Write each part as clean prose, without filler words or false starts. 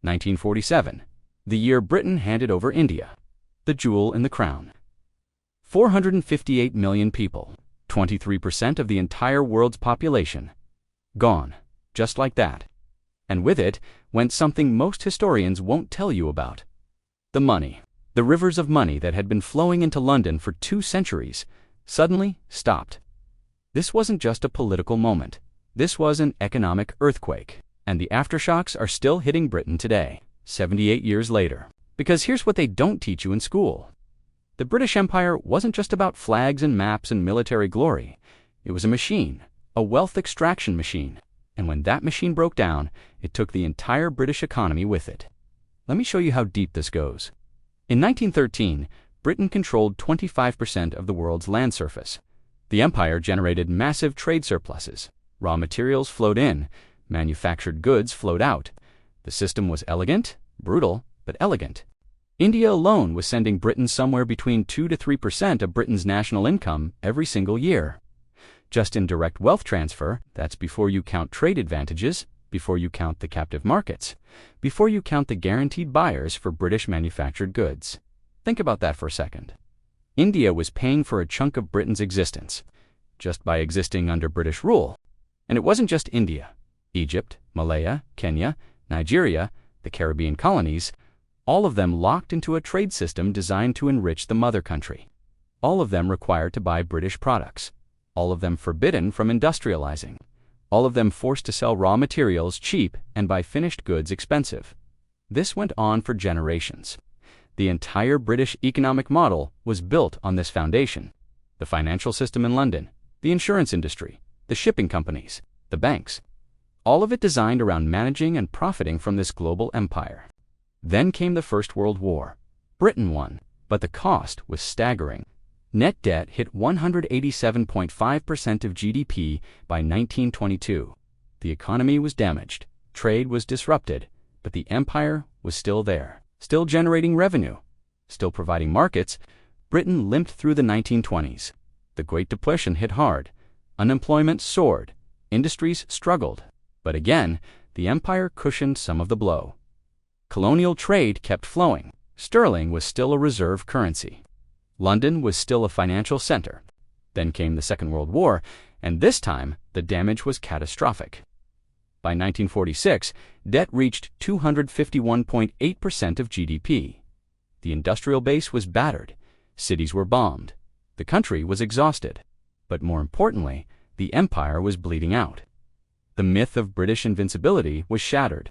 1947, the year Britain handed over India, the jewel in the crown. 458 million people, 23% of the entire world's population, gone, just like that. And with it went something most historians won't tell you about. The money. The rivers of money that had been flowing into London for 2 centuries suddenly stopped. This wasn't just a political moment. This was an economic earthquake. And the aftershocks are still hitting Britain today, 78 years later. Because here's what they don't teach you in school. The British Empire wasn't just about flags and maps and military glory. It was a machine, a wealth extraction machine. And when that machine broke down, it took the entire British economy with it. Let me show you how deep this goes. In 1913, Britain controlled 25% of the world's land surface. The empire generated massive trade surpluses. Raw materials flowed in, manufactured goods flowed out. The system was elegant, brutal, but elegant. India alone was sending Britain somewhere between 2 to 3% of Britain's national income every single year. Just in direct wealth transfer, that's before you count trade advantages, before you count the captive markets, before you count the guaranteed buyers for British manufactured goods. Think about that for a second. India was paying for a chunk of Britain's existence, just by existing under British rule. And it wasn't just India. Egypt, Malaya, Kenya, Nigeria, the Caribbean colonies, all of them locked into a trade system designed to enrich the mother country. All of them required to buy British products. All of them forbidden from industrializing. All of them forced to sell raw materials cheap and buy finished goods expensive. This went on for generations. The entire British economic model was built on this foundation. The financial system in London, the insurance industry, the shipping companies, the banks. All of it designed around managing and profiting from this global empire. Then came the First World War. Britain won, but the cost was staggering. Net debt hit 187.5% of GDP by 1922. The economy was damaged, trade was disrupted, but the empire was still there, still generating revenue, still providing markets. Britain limped through the 1920s. The Great Depression hit hard. Unemployment soared. Industries struggled. But again, the empire cushioned some of the blow. Colonial trade kept flowing. Sterling was still a reserve currency. London was still a financial center. Then came the Second World War, and this time the damage was catastrophic. By 1946, debt reached 251.8% of GDP. The industrial base was battered. Cities were bombed. The country was exhausted. But more importantly, the empire was bleeding out. The myth of British invincibility was shattered.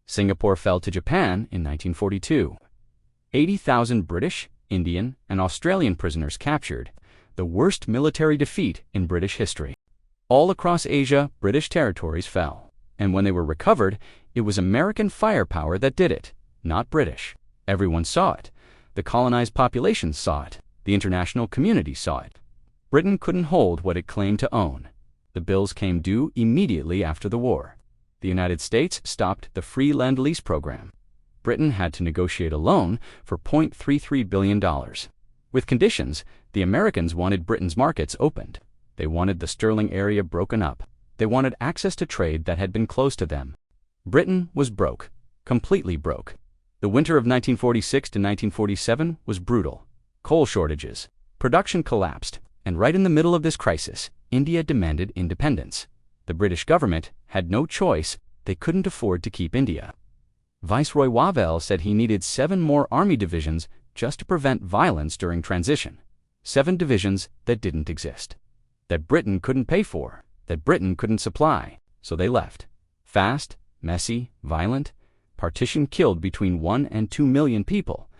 Singapore fell to Japan in 1942. 80,000 British, Indian, and Australian prisoners captured, the worst military defeat in British history. All across Asia, British territories fell. And when they were recovered, it was American firepower that did it, not British. Everyone saw it. The colonized populations saw it. The international community saw it. Britain couldn't hold what it claimed to own. The bills came due immediately after the war. The United States stopped the free Lend-Lease program. Britain had to negotiate a loan for $0.33 billion. With conditions, the Americans wanted Britain's markets opened. They wanted the sterling area broken up. They wanted access to trade that had been closed to them. Britain was broke, completely broke. The winter of 1946 to 1947 was brutal. Coal shortages, production collapsed, and right in the middle of this crisis, India demanded independence. The British government had no choice. They couldn't afford to keep India. Viceroy Wavell said he needed 7 more army divisions just to prevent violence during transition. 7 divisions that didn't exist. That Britain couldn't pay for. That Britain couldn't supply. So they left. Fast, messy, violent. Partition killed between 1 and 2 million people.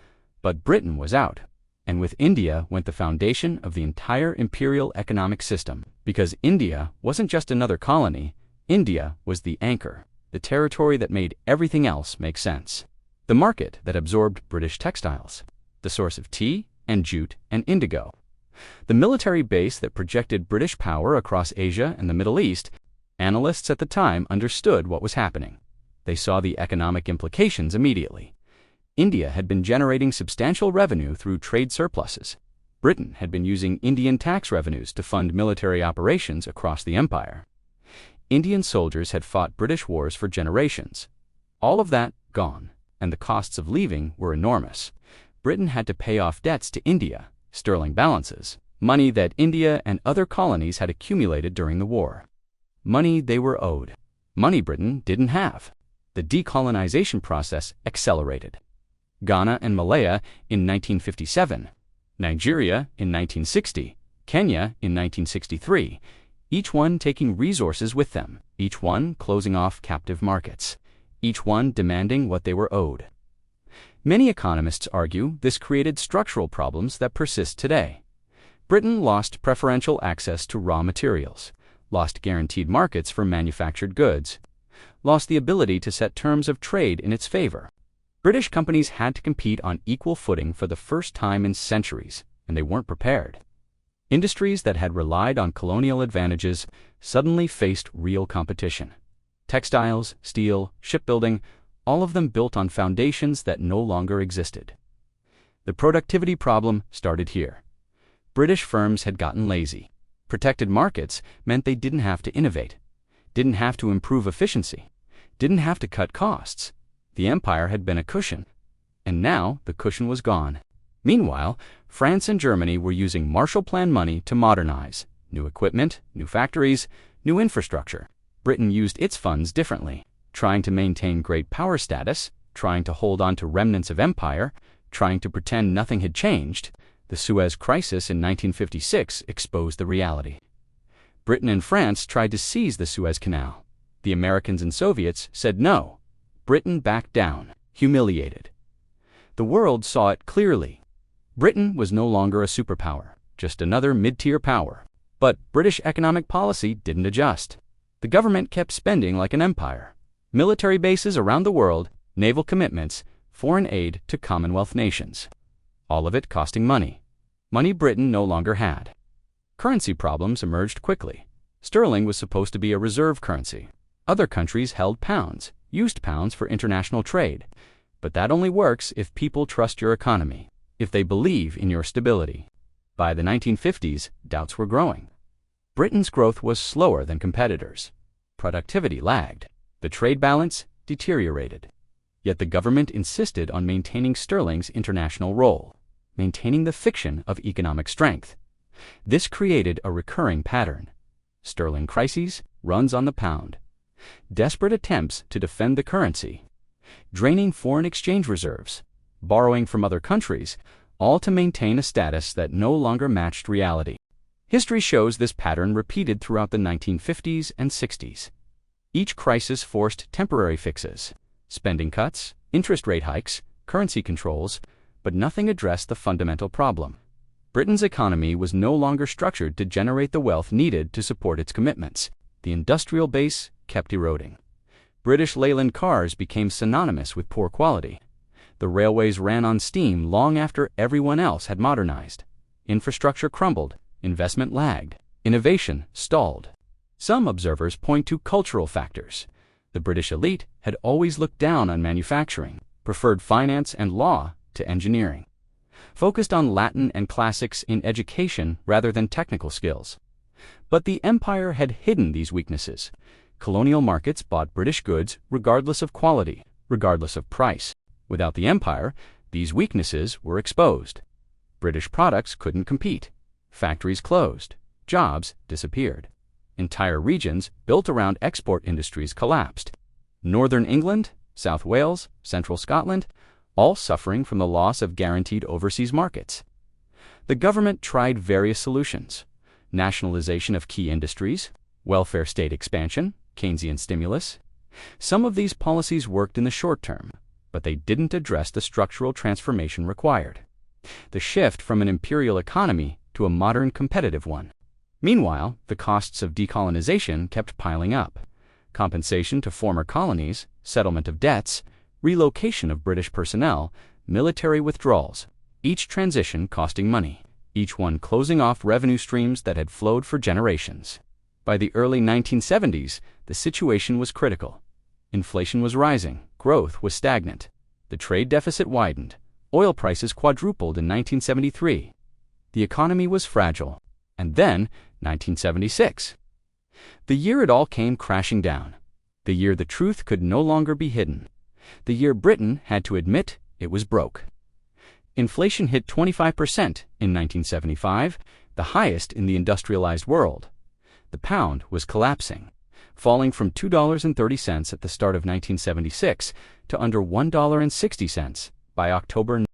But Britain was out. And with India went the foundation of the entire imperial economic system. Because India wasn't just another colony. India was the anchor. The territory that made everything else make sense. The market that absorbed British textiles. The source of tea and jute and indigo. The military base that projected British power across Asia and the Middle East. Analysts at the time understood what was happening. They saw the economic implications immediately. India had been generating substantial revenue through trade surpluses. Britain had been using Indian tax revenues to fund military operations across the empire. Indian soldiers had fought British wars for generations. All of that gone, and the costs of leaving were enormous. Britain had to pay off debts to India, sterling balances, money that India and other colonies had accumulated during the war. Money they were owed. Money Britain didn't have. The decolonization process accelerated. Ghana and Malaya in 1957, Nigeria in 1960, Kenya in 1963, each one taking resources with them, each one closing off captive markets, each one demanding what they were owed. Many economists argue this created structural problems that persist today. Britain lost preferential access to raw materials, lost guaranteed markets for manufactured goods, lost the ability to set terms of trade in its favor. British companies had to compete on equal footing for the first time in centuries, and they weren't prepared. Industries that had relied on colonial advantages suddenly faced real competition. Textiles, steel, shipbuilding, all of them built on foundations that no longer existed. The productivity problem started here. British firms had gotten lazy. Protected markets meant they didn't have to innovate, didn't have to improve efficiency, didn't have to cut costs. The empire had been a cushion, and now the cushion was gone. Meanwhile, France and Germany were using Marshall Plan money to modernize. New equipment, new factories, new infrastructure. Britain used its funds differently, trying to maintain great power status, trying to hold on to remnants of empire, trying to pretend nothing had changed. The Suez Crisis in 1956 exposed the reality. Britain and France tried to seize the Suez Canal. The Americans and Soviets said no. Britain backed down, humiliated. The world saw it clearly. Britain was no longer a superpower, just another mid-tier power. But British economic policy didn't adjust. The government kept spending like an empire. Military bases around the world, naval commitments, foreign aid to Commonwealth nations. All of it costing money. Money Britain no longer had. Currency problems emerged quickly. Sterling was supposed to be a reserve currency. Other countries held pounds, used pounds for international trade. But that only works if people trust your economy, if they believe in your stability. By the 1950s, doubts were growing. Britain's growth was slower than competitors. Productivity lagged. The trade balance deteriorated. Yet the government insisted on maintaining sterling's international role, maintaining the fiction of economic strength. This created a recurring pattern. Sterling crises, runs on the pound. Desperate attempts to defend the currency. Draining foreign exchange reserves. Borrowing from other countries, all to maintain a status that no longer matched reality. History shows this pattern repeated throughout the 1950s and 60s. Each crisis forced temporary fixes, spending cuts, interest rate hikes, currency controls, but nothing addressed the fundamental problem. Britain's economy was no longer structured to generate the wealth needed to support its commitments. The industrial base kept eroding. British Leyland cars became synonymous with poor quality. The railways ran on steam long after everyone else had modernized. Infrastructure crumbled, investment lagged, innovation stalled. Some observers point to cultural factors. The British elite had always looked down on manufacturing, preferred finance and law to engineering, focused on Latin and classics in education rather than technical skills. But the empire had hidden these weaknesses. Colonial markets bought British goods regardless of quality, regardless of price. Without the empire, these weaknesses were exposed. British products couldn't compete. Factories closed. Jobs disappeared. Entire regions built around export industries collapsed. Northern England, South Wales, Central Scotland, all suffering from the loss of guaranteed overseas markets. The government tried various solutions: nationalization of key industries, welfare state expansion, Keynesian stimulus. Some of these policies worked in the short term, but they didn't address the structural transformation required. The shift from an imperial economy to a modern competitive one. Meanwhile, the costs of decolonization kept piling up. Compensation to former colonies, settlement of debts, relocation of British personnel, military withdrawals, each transition costing money, each one closing off revenue streams that had flowed for generations. By the early 1970s, the situation was critical. Inflation was rising, growth was stagnant. The trade deficit widened. Oil prices quadrupled in 1973. The economy was fragile. And then, 1976. The year it all came crashing down. The year the truth could no longer be hidden. the year Britain had to admit it was broke. Inflation hit 25% in 1975, the highest in the industrialized world. The pound was collapsing, falling from $2.30 at the start of 1976 to under $1.60 by October.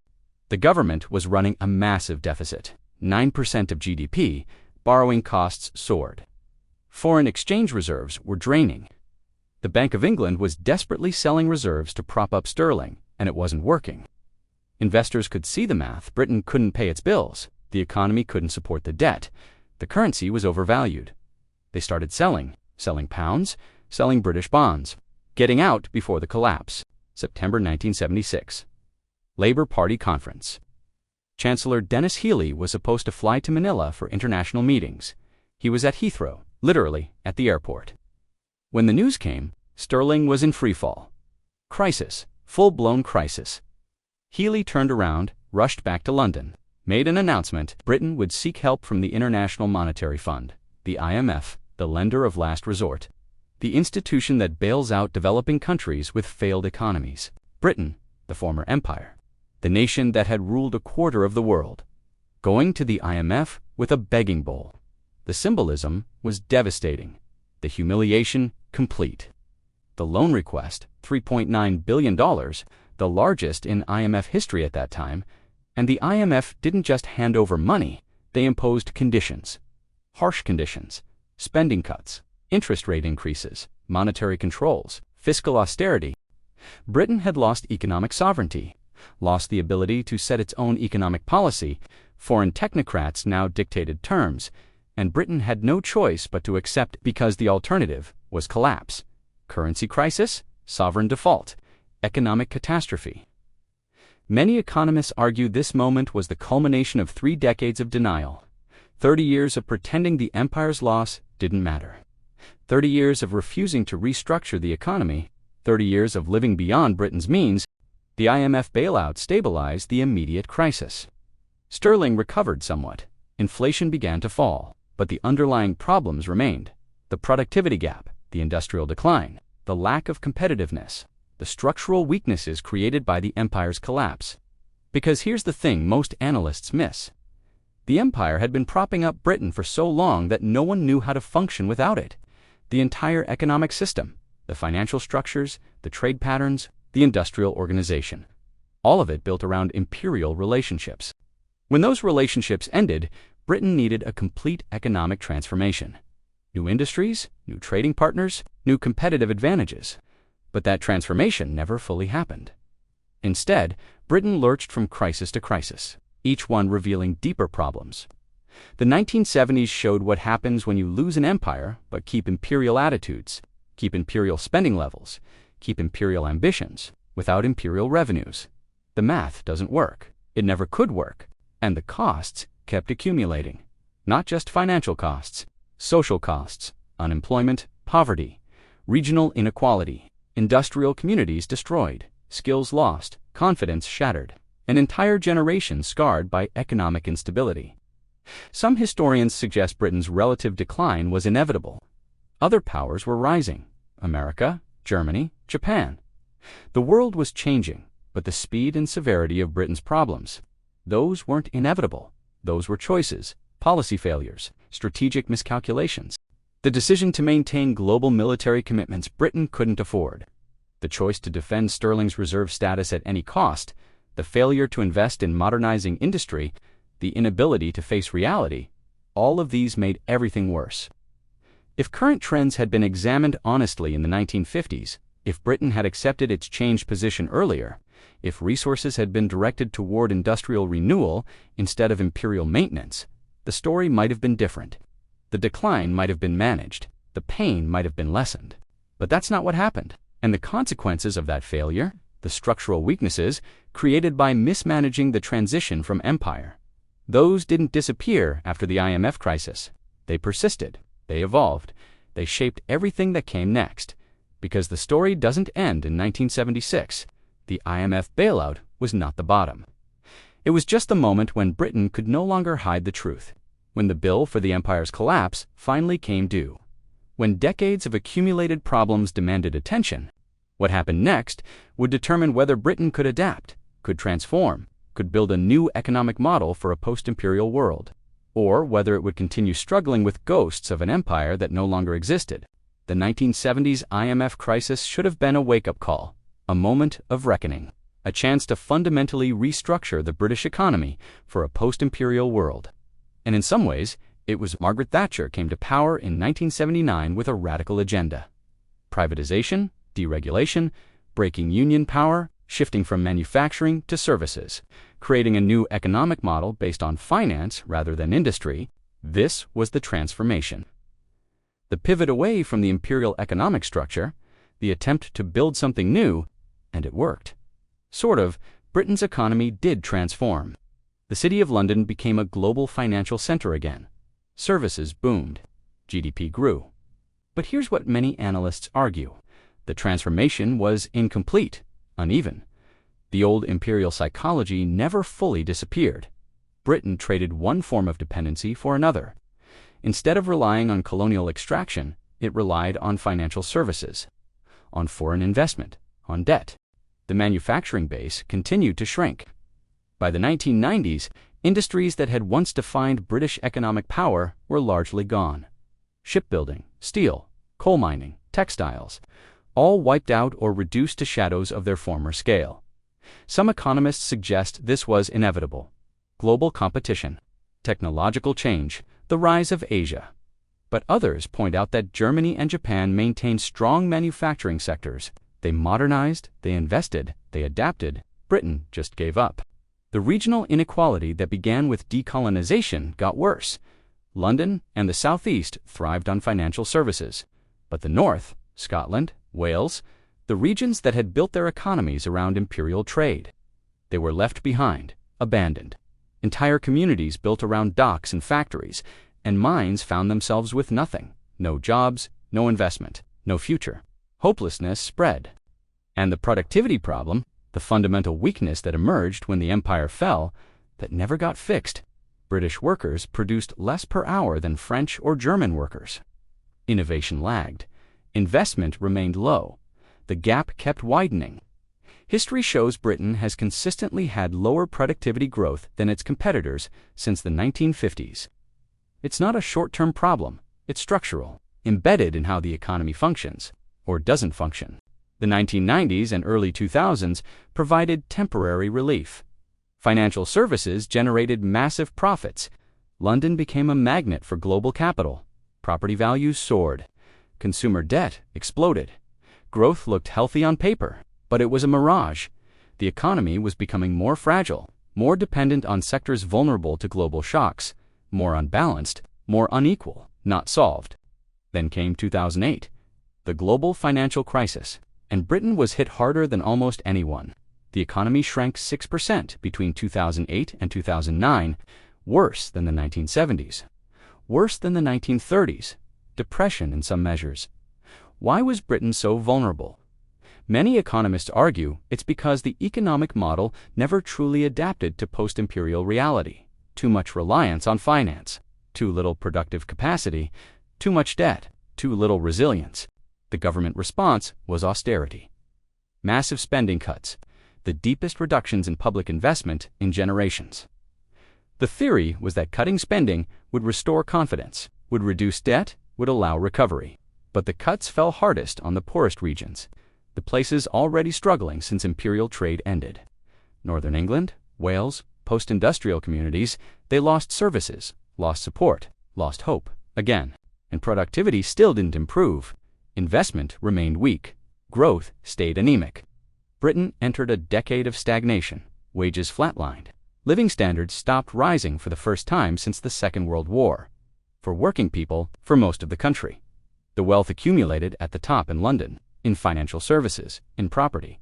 The government was running a massive deficit, 9% of GDP, borrowing costs soared. Foreign exchange reserves were draining. The Bank of England was desperately selling reserves to prop up sterling, and it wasn't working. Investors could see the math. Britain couldn't pay its bills. The economy couldn't support the debt. The currency was overvalued. They started selling pounds, selling British bonds, getting out before the collapse. September 1976. Labour Party Conference. Chancellor Denis Healey was supposed to fly to Manila for international meetings. He was at Heathrow, literally at the airport. When the news came, sterling was in freefall. Crisis, full-blown crisis. Healey turned around, rushed back to London, made an announcement. Britain would seek help from the International Monetary Fund, the IMF, the lender of last resort, the institution that bails out developing countries with failed economies. Britain, the former empire, the nation that had ruled a quarter of the world, going to the IMF with a begging bowl. The symbolism was devastating, the humiliation complete. The loan request, $3.9 billion, the largest in IMF history at that time, and the IMF didn't just hand over money, they imposed conditions, harsh conditions, spending cuts, interest rate increases, monetary controls, fiscal austerity. Britain had lost economic sovereignty, lost the ability to set its own economic policy. Foreign technocrats now dictated terms, and Britain had no choice but to accept because the alternative was collapse, currency crisis, sovereign default, economic catastrophe. Many economists argue this moment was the culmination of 3 decades of denial. 30 years of pretending the empire's loss didn't matter. 30 years of refusing to restructure the economy. 30 years of living beyond Britain's means. The IMF bailout stabilized the immediate crisis. Sterling recovered somewhat. Inflation began to fall, but the underlying problems remained. The productivity gap, the industrial decline, the lack of competitiveness, the structural weaknesses created by the empire's collapse. Because here's the thing most analysts miss. The empire had been propping up Britain for so long that no one knew how to function without it. The entire economic system, the financial structures, the trade patterns, the industrial organization. All of it built around imperial relationships. When those relationships ended, Britain needed a complete economic transformation. New industries, new trading partners, new competitive advantages. But that transformation never fully happened. Instead, Britain lurched from crisis to crisis, each one revealing deeper problems. The 1970s showed what happens when you lose an empire but keep imperial attitudes, keep imperial spending levels, keep imperial ambitions, without imperial revenues. The math doesn't work. It never could work. And the costs kept accumulating. Not just financial costs, social costs, unemployment, poverty, regional inequality, industrial communities destroyed, skills lost, confidence shattered, an entire generation scarred by economic instability. Some historians suggest Britain's relative decline was inevitable. Other powers were rising: America, Germany, Japan. The world was changing, but the speed and severity of Britain's problems, those weren't inevitable. Those were choices, policy failures, strategic miscalculations. The decision to maintain global military commitments Britain couldn't afford. The choice to defend sterling's reserve status at any cost. The failure to invest in modernizing industry. The inability to face reality. All of these made everything worse. If current trends had been examined honestly in the 1950s, if Britain had accepted its changed position earlier, if resources had been directed toward industrial renewal instead of imperial maintenance, the story might have been different. The decline might have been managed. The pain might have been lessened. But that's not what happened. And the consequences of that failure, the structural weaknesses created by mismanaging the transition from empire, those didn't disappear after the IMF crisis. They persisted. They evolved. They shaped everything that came next. Because the story doesn't end in 1976. The IMF bailout was not the bottom. It was just the moment when Britain could no longer hide the truth. When the bill for the empire's collapse finally came due. When decades of accumulated problems demanded attention. What happened next would determine whether Britain could adapt, could transform, could build a new economic model for a post-imperial world, or whether it would continue struggling with ghosts of an empire that no longer existed. The 1970s IMF crisis should have been a wake-up call, a moment of reckoning, a chance to fundamentally restructure the British economy for a post-imperial world. And in some ways, it was Margaret Thatcher came to power in 1979 with a radical agenda. Privatization, deregulation, breaking union power, shifting from manufacturing to services, creating a new economic model based on finance rather than industry. This was the transformation. The pivot away from the imperial economic structure, the attempt to build something new, and it worked. Sort of, Britain's economy did transform. The City of London became a global financial center again. Services boomed. GDP grew. But here's what many analysts argue. The transformation was incomplete, uneven. The old imperial psychology never fully disappeared. Britain traded one form of dependency for another. Instead of relying on colonial extraction, it relied on financial services, on foreign investment, on debt. The manufacturing base continued to shrink. By the 1990s, industries that had once defined British economic power were largely gone. Shipbuilding, steel, coal mining, textiles, all wiped out or reduced to shadows of their former scale. Some economists suggest this was inevitable. Global competition, technological change, the rise of Asia. But others point out that Germany and Japan maintained strong manufacturing sectors. They modernized, they invested, they adapted. Britain just gave up. The regional inequality that began with decolonization got worse. London and the Southeast thrived on financial services. But the North, Scotland, Wales, the regions that had built their economies around imperial trade, they were left behind, abandoned. Entire communities built around docks and factories, and mines found themselves with nothing. No jobs, no investment, no future. Hopelessness spread. And the productivity problem, the fundamental weakness that emerged when the empire fell, that never got fixed. British workers produced less per hour than French or German workers. Innovation lagged. Investment remained low. The gap kept widening. History shows Britain has consistently had lower productivity growth than its competitors since the 1950s. It's not a short-term problem, it's structural, embedded in how the economy functions, or doesn't function. The 1990s and early 2000s provided temporary relief. Financial services generated massive profits. London became a magnet for global capital. Property values soared. Consumer debt exploded. Growth looked healthy on paper, but it was a mirage. The economy was becoming more fragile, more dependent on sectors vulnerable to global shocks, more unbalanced, more unequal, not solved. Then came 2008, the global financial crisis, and Britain was hit harder than almost anyone. The economy shrank 6% between 2008 and 2009, worse than the 1970s, worse than the 1930s, depression in some measures. Why was Britain so vulnerable? Many economists argue it's because the economic model never truly adapted to post-imperial reality. Too much reliance on finance, too little productive capacity, too much debt, too little resilience. The government response was austerity. Massive spending cuts, the deepest reductions in public investment in generations. The theory was that cutting spending would restore confidence, would reduce debt, would allow recovery. But the cuts fell hardest on the poorest regions, the places already struggling since imperial trade ended. Northern England, Wales, post-industrial communities, they lost services, lost support, lost hope, again. And productivity still didn't improve. Investment remained weak. Growth stayed anemic. Britain entered a decade of stagnation. Wages flatlined. Living standards stopped rising for the first time since the Second World War. For working people, for most of the country. The wealth accumulated at the top in London, in financial services, in property.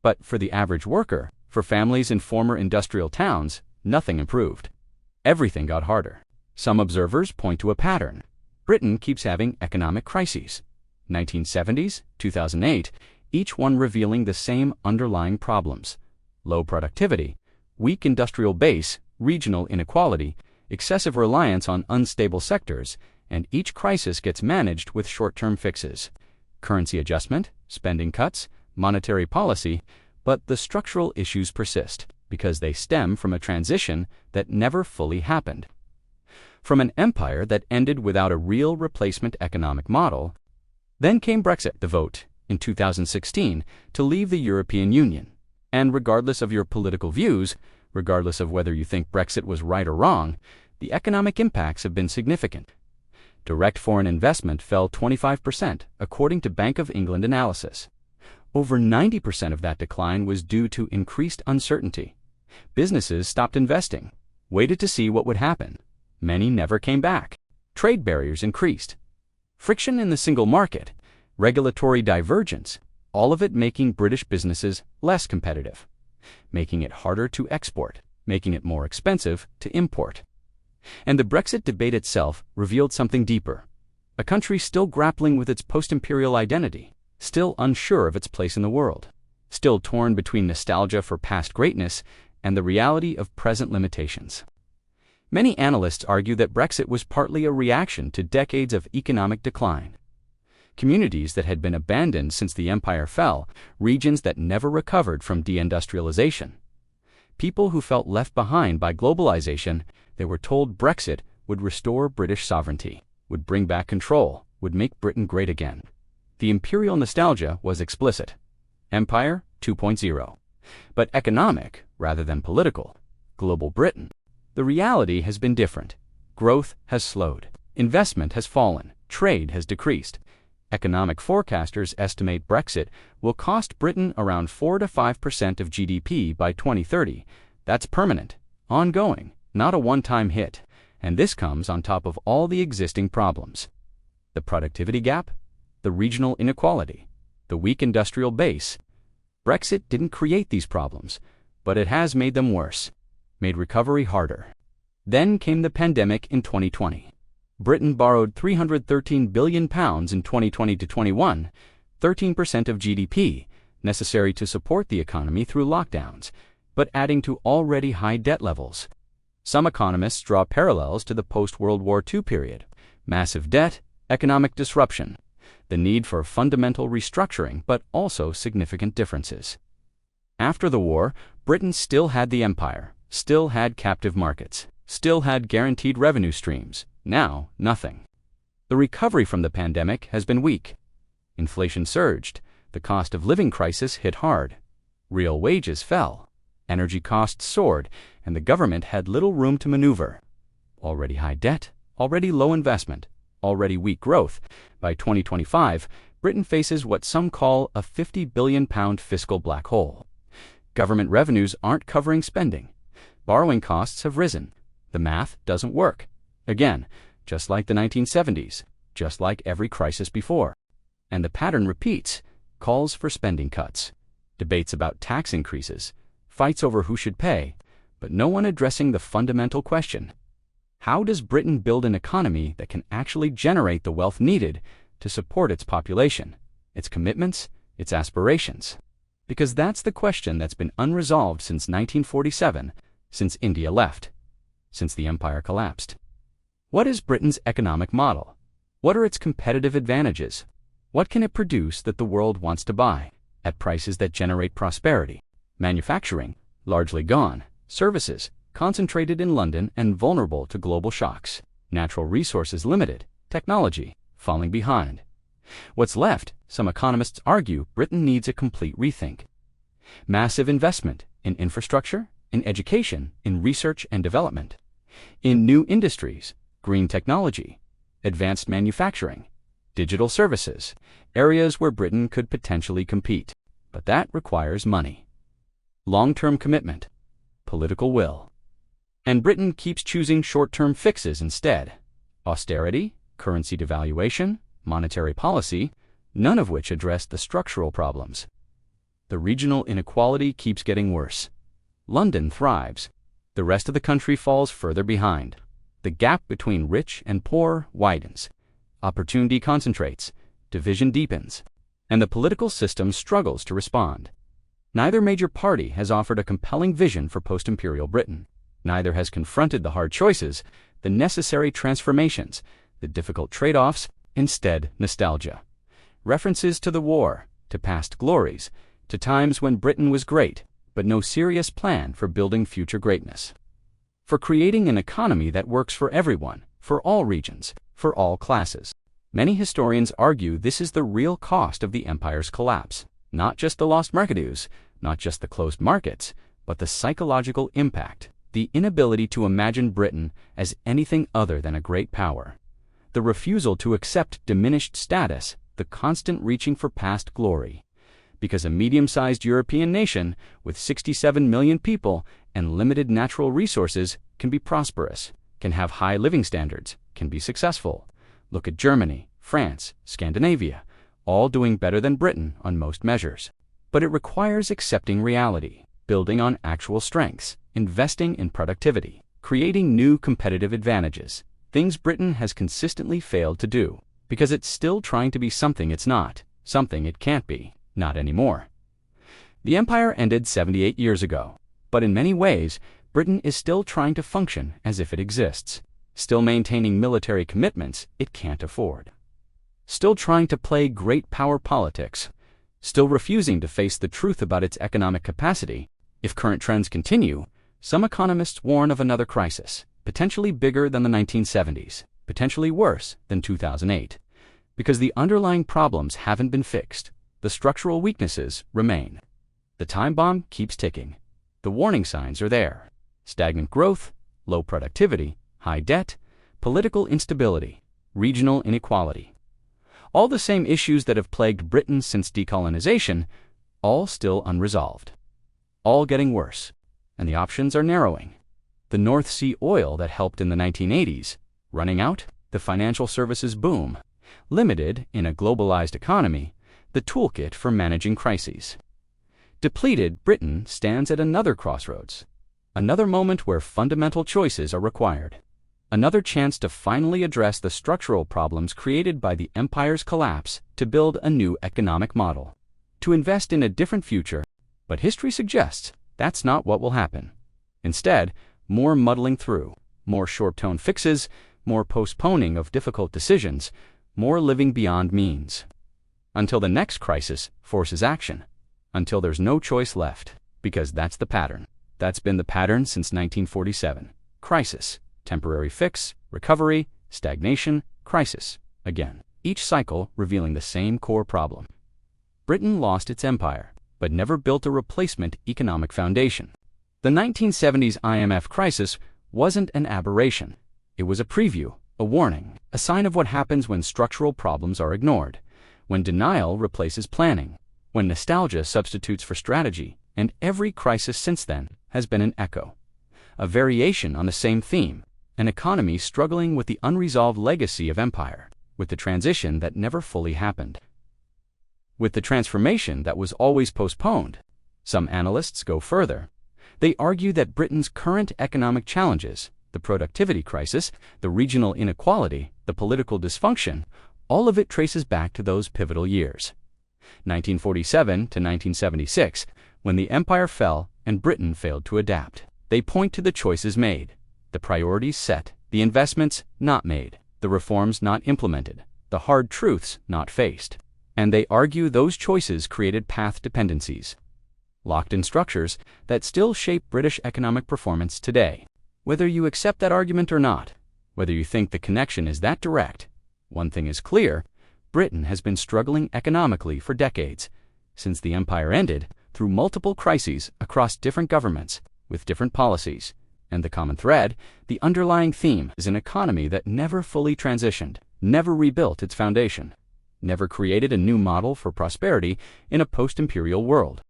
But for the average worker, for families in former industrial towns, nothing improved. Everything got harder. Some observers point to a pattern. Britain keeps having economic crises. 1970s, 2008, each one revealing the same underlying problems. Low productivity, weak industrial base, regional inequality, excessive reliance on unstable sectors, and each crisis gets managed with short-term fixes. Currency adjustment, spending cuts, monetary policy, but the structural issues persist because they stem from a transition that never fully happened. From an empire that ended without a real replacement economic model, then came Brexit, the vote in 2016 to leave the European Union. And regardless of your political views, regardless of whether you think Brexit was right or wrong, the economic impacts have been significant. Direct foreign investment fell 25%, according to Bank of England analysis. Over 90% of that decline was due to increased uncertainty. Businesses stopped investing, waited to see what would happen. Many never came back. Trade barriers increased. Friction in the single market, regulatory divergence, all of it making British businesses less competitive, making it harder to export, making it more expensive to import. And the Brexit debate itself revealed something deeper. A country still grappling with its post-imperial identity, still unsure of its place in the world, still torn between nostalgia for past greatness and the reality of present limitations. Many analysts argue that Brexit was partly a reaction to decades of economic decline. Communities that had been abandoned since the empire fell, regions that never recovered from deindustrialization. People who felt left behind by globalization, they were told Brexit would restore British sovereignty, would bring back control, would make Britain great again. The imperial nostalgia was explicit. Empire 2.0. But economic, rather than political. Global Britain. The reality has been different. Growth has slowed. Investment has fallen. Trade has decreased. Economic forecasters estimate Brexit will cost Britain around 4 to 5% of GDP by 2030. That's permanent, ongoing, not a one-time hit. And this comes on top of all the existing problems. The productivity gap, the regional inequality, the weak industrial base. Brexit didn't create these problems, but it has made them worse, made recovery harder. Then came the pandemic in 2020. Britain borrowed £313 billion in 2020 to 21, 13% of GDP, necessary to support the economy through lockdowns, but adding to already high debt levels. Some economists draw parallels to the post-World War II period. Massive debt, economic disruption, the need for fundamental restructuring, but also significant differences. After the war, Britain still had the empire, still had captive markets, still had guaranteed revenue streams. Now, nothing. The recovery from the pandemic has been weak. Inflation surged, the cost of living crisis hit hard. Real wages fell, energy costs soared, and the government had little room to maneuver. Already high debt, already low investment, already weak growth. By 2025, Britain faces what some call a £50 billion fiscal black hole. Government revenues aren't covering spending. Borrowing costs have risen. The math doesn't work. Again, just like the 1970s, just like every crisis before. And the pattern repeats: calls for spending cuts, debates about tax increases, fights over who should pay, but no one addressing the fundamental question: how does Britain build an economy that can actually generate the wealth needed to support its population, its commitments, its aspirations? Because that's the question that's been unresolved since 1947, since India left, since the empire collapsed. What is Britain's economic model? What are its competitive advantages? What can it produce that the world wants to buy, at prices that generate prosperity? Manufacturing, largely gone. Services, concentrated in London and vulnerable to global shocks. Natural resources limited. Technology, falling behind. What's left, some economists argue, Britain needs a complete rethink. Massive investment in infrastructure, in education, in research and development, in new industries, green technology, advanced manufacturing, digital services, areas where Britain could potentially compete. But that requires money, long-term commitment, political will. And Britain keeps choosing short-term fixes instead. Austerity, currency devaluation, monetary policy, none of which address the structural problems. The regional inequality keeps getting worse. London thrives. The rest of the country falls further behind. The gap between rich and poor widens. Opportunity concentrates. Division deepens. And the political system struggles to respond. Neither major party has offered a compelling vision for post-imperial Britain. Neither has confronted the hard choices, the necessary transformations, the difficult trade-offs. Instead, nostalgia. References to the war, to past glories, to times when Britain was great, but no serious plan for building future greatness. For creating an economy that works for everyone, for all regions, for all classes. Many historians argue this is the real cost of the empire's collapse, not just the lost markets, not just the closed markets, but the psychological impact, the inability to imagine Britain as anything other than a great power, the refusal to accept diminished status, the constant reaching for past glory. Because a medium-sized European nation with 67 million people and limited natural resources can be prosperous, can have high living standards, can be successful. Look at Germany, France, Scandinavia, all doing better than Britain on most measures. But it requires accepting reality, building on actual strengths, investing in productivity, creating new competitive advantages, things Britain has consistently failed to do, because it's still trying to be something it's not, something it can't be, not anymore. The empire ended 78 years ago, but in many ways, Britain is still trying to function as if it exists, still maintaining military commitments it can't afford, still trying to play great power politics, still refusing to face the truth about its economic capacity. If current trends continue, some economists warn of another crisis, potentially bigger than the 1970s, potentially worse than 2008, because the underlying problems haven't been fixed, the structural weaknesses remain. The time bomb keeps ticking. The warning signs are there. Stagnant growth, low productivity, high debt, political instability, regional inequality. All the same issues that have plagued Britain since decolonization, all still unresolved. All getting worse, and the options are narrowing. The North Sea oil that helped in the 1980s, running out, the financial services boom, limited in a globalized economy, the toolkit for managing crises. Depleted, Britain stands at another crossroads, another moment where fundamental choices are required. Another chance to finally address the structural problems created by the empire's collapse, to build a new economic model, to invest in a different future. But history suggests that's not what will happen. Instead, more muddling through, more short-term fixes, more postponing of difficult decisions, more living beyond means. Until the next crisis forces action, until there's no choice left, because that's the pattern. That's been the pattern since 1947. Crisis. Temporary fix, recovery, stagnation, crisis, again. Each cycle revealing the same core problem. Britain lost its empire, but never built a replacement economic foundation. The 1970s IMF crisis wasn't an aberration. It was a preview, a warning, a sign of what happens when structural problems are ignored, when denial replaces planning, when nostalgia substitutes for strategy, and every crisis since then has been an echo, a variation on the same theme. An economy struggling with the unresolved legacy of empire, with the transition that never fully happened, with the transformation that was always postponed. Some analysts go further. They argue that Britain's current economic challenges, the productivity crisis, the regional inequality, the political dysfunction, all of it traces back to those pivotal years. 1947 to 1976, when the empire fell and Britain failed to adapt. They point to the choices made, the priorities set, the investments not made, the reforms not implemented, the hard truths not faced. And they argue those choices created path dependencies, locked-in structures that still shape British economic performance today. Whether you accept that argument or not, whether you think the connection is that direct, one thing is clear: Britain has been struggling economically for decades, since the empire ended, through multiple crises across different governments, with different policies. And the common thread, the underlying theme, is an economy that never fully transitioned, never rebuilt its foundation, never created a new model for prosperity in a post-imperial world.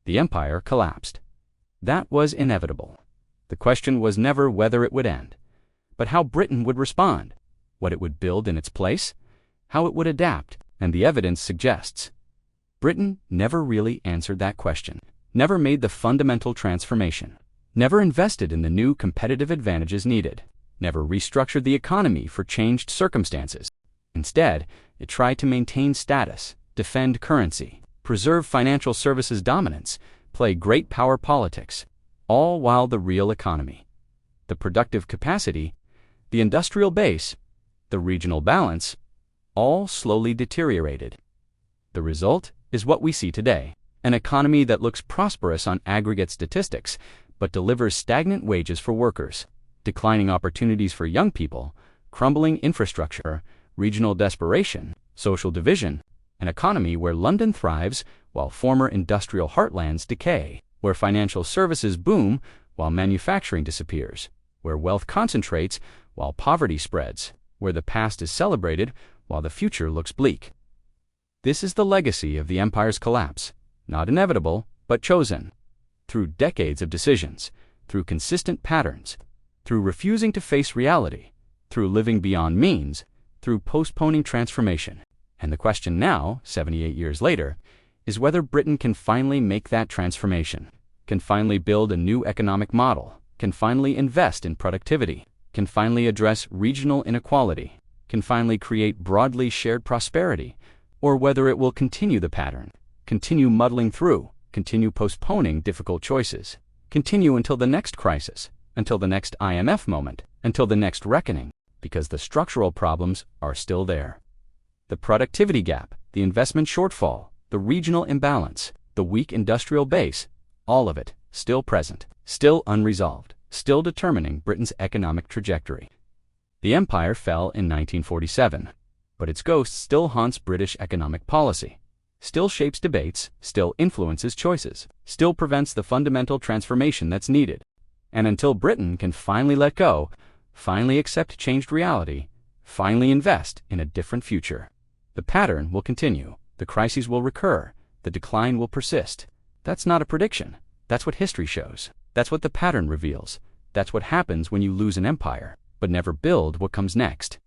The empire collapsed. That was inevitable. The question was never whether it would end, but how Britain would respond, what it would build in its place, how it would adapt. And the evidence suggests Britain never really answered that question, never made the fundamental transformation, never invested in the new competitive advantages needed, never restructured the economy for changed circumstances. Instead, it tried to maintain status, defend currency, preserve financial services dominance, play great power politics, all while the real economy, the productive capacity, the industrial base, the regional balance, all slowly deteriorated. The result? is what we see today. An economy that looks prosperous on aggregate statistics, but delivers stagnant wages for workers, declining opportunities for young people, crumbling infrastructure, regional desperation, social division, an economy where London thrives while former industrial heartlands decay, where financial services boom while manufacturing disappears, where wealth concentrates while poverty spreads, where the past is celebrated while the future looks bleak. This is the legacy of the empire's collapse, not inevitable, but chosen. Through decades of decisions, through consistent patterns, through refusing to face reality, through living beyond means, through postponing transformation. And the question now, 78 years later, is whether Britain can finally make that transformation, can finally build a new economic model, can finally invest in productivity, can finally address regional inequality, can finally create broadly shared prosperity, or whether it will continue the pattern, continue muddling through, continue postponing difficult choices, continue until the next crisis, until the next IMF moment, until the next reckoning, because the structural problems are still there. The productivity gap, the investment shortfall, the regional imbalance, the weak industrial base, all of it still present, still unresolved, still determining Britain's economic trajectory. The empire fell in 1947, but its ghost still haunts British economic policy, still shapes debates, still influences choices, still prevents the fundamental transformation that's needed. And until Britain can finally let go, finally accept changed reality, finally invest in a different future, the pattern will continue, the crises will recur, the decline will persist. That's not a prediction. That's what history shows. That's what the pattern reveals. That's what happens when you lose an empire, but never build what comes next.